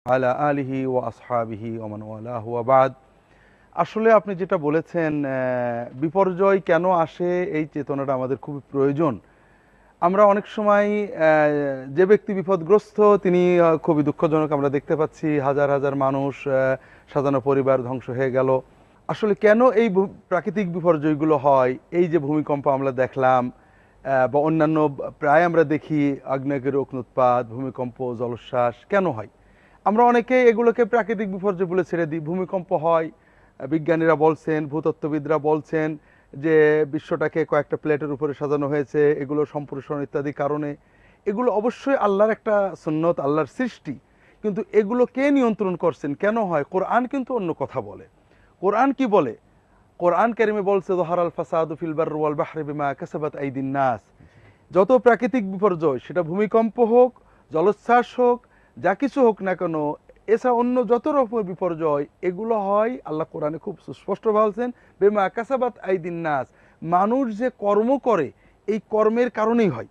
আলা আলিহি ওয়া আসহাবিহি ওয়া মান ওয়ালাহু ওয়া বাদ। আসলে আপনি যেটা বলেছেন, বিপর্যয় কেন আসে এই চেতনাটা আমাদের খুবই প্রয়োজন। আমরা অনেক সময় যে ব্যক্তি বিপদগ্রস্ত তিনি খুবই দুঃখজনক, আমরা দেখতে পাচ্ছি হাজার হাজার মানুষ, সাজানো পরিবার ধ্বংস হয়ে গেল। আসলে কেন এই প্রাকৃতিক বিপর্যয়গুলো হয়? এই যে ভূমিকম্প আমরা দেখলাম, বা অন্যান্য প্রায় আমরা দেখি আগ্নেয়গিরির অগ্ন্যুৎপাত, ভূমিকম্প, জলোচ্ছ্বাস কেন হয়? আমরা অনেকে এগুলোকে প্রাকৃতিক বিপর্যয় বলে ছেড়ে দিই। ভূমিকম্প হয়, বিজ্ঞানীরা বলছেন, ভূতত্ত্ববিদরা বলছেন যে বিশ্বটাকে কয়েকটা প্লেটের উপরে সাজানো হয়েছে, এগুলো সম্প্রসারণ ইত্যাদি কারণে। এগুলো অবশ্যই আল্লাহর একটা সুন্নত, আল্লাহর সৃষ্টি, কিন্তু এগুলো কে নিয়ন্ত্রণ করছেন, কেন হয়? কোরআন কিন্তু অন্য কথা বলে। কোরআন কি বলে? কোরআন কারিমে বলছে যহারাল ফাসাদু ফিল বাররি ওয়াল বাহরি বিমা কাসাবাত আইদিন নাস। যত প্রাকৃতিক বিপর্যয়, সেটা ভূমিকম্প হোক, জলোচ্ছ্বাস হোক, যা কিছু হোক না কেন, এছাড়া অন্য যত রকমের বিপর্যয়, এগুলো হয়, আল্লাহ কোরআনে খুব সুস্পষ্ট বলছেন, বেমা কাসাবাত আইদিন নাস, মানুষ যে কর্ম করে এই কর্মের কারণেই হয়।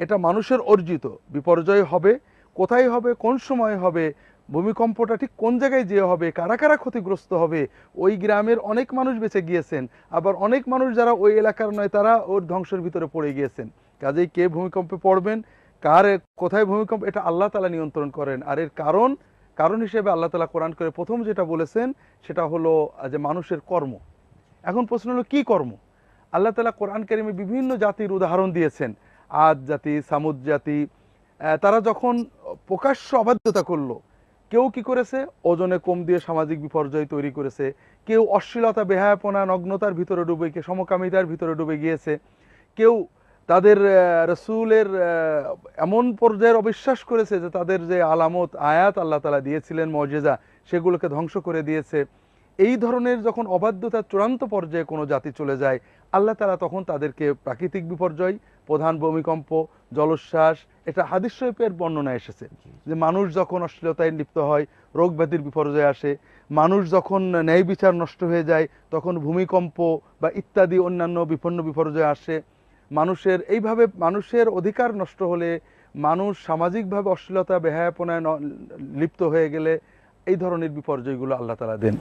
এটা মানুষের অর্জিত। বিপর্যয় হবে, কোথায় হবে, কোন সময় হবে, ভূমিকম্পটা ঠিক কোন জায়গায় যেয়ে হবে, কারা কারা ক্ষতিগ্রস্ত হবে, ওই গ্রামের অনেক মানুষ বেঁচে গিয়েছেন, আবার অনেক মানুষ যারা ওই এলাকার নয় তারা ওর ধ্বংসের ভিতরে পড়ে গিয়েছেন। কাজেই কে ভূমিকম্পে পড়বেন, কার কোথায় ভূমিকম্প, এটা আল্লাহ তাআলা নিয়ন্ত্রণ করেন। আর এর কারণ কারণ হিসেবে আল্লাহ তাআলা কোরআন করে প্রথম যেটা বলেছেন সেটা হলো যে মানুষের কর্ম। এখন প্রশ্ন হলো কি কর্ম? আল্লাহ তাআলা কোরআন কারিমে বিভিন্ন জাতির উদাহরণ দিয়েছেন। আদ জাতি, সামুদ জাতি, তারা যখন প্রকাশ্য অবাধ্যতা করলো, কেউ কি করেছে? ওজনে কম দিয়ে সামাজিক বিপর্যয় তৈরি করেছে। কেউ অশ্লীলতা, বেহায়াপনা, নগ্নতার ভিতরে ডুবে গিয়ে সমকামিতার ভিতরে ডুবে গিয়েছে। কেউ তাদের রসুলের এমন পর্যায়ের অবিশ্বাস করেছে যে তাদের যে আলামত আয়াত আল্লাহ তাআলা দিয়েছিলেন, মুজিজা, সেগুলোকে ধ্বংস করে দিয়েছে। এই ধরনের যখন অবাধ্যতার চূড়ান্ত পর্যায়ে কোনো জাতি চলে যায়, আল্লাহ তাআলা তখন তাদেরকে প্রাকৃতিক বিপর্যয়, প্রধান ভূমিকম্প, জলোচ্ছ্বাস, এটা হাদিস শরীফের বর্ণনা এসেছে যে মানুষ যখন অশ্লীলতায় লিপ্ত হয়, রোগ ব্যাধির বিপর্যয় আসে। মানুষ যখন ন্যায় বিচার নষ্ট হয়ে যায়, তখন ভূমিকম্প বা ইত্যাদি অন্যান্য বিপন্ন বিপর্যয় আসে। মানুষের এইভাবে মানুষের অধিকার নষ্ট হলে, মানুষ সামাজিকভাবে অশ্লীলতা, বেহায়াপনায় লিপ্ত হয়ে গেলে, এই ধরনের বিপর্যয়গুলো আল্লাহ তাআলা দেন।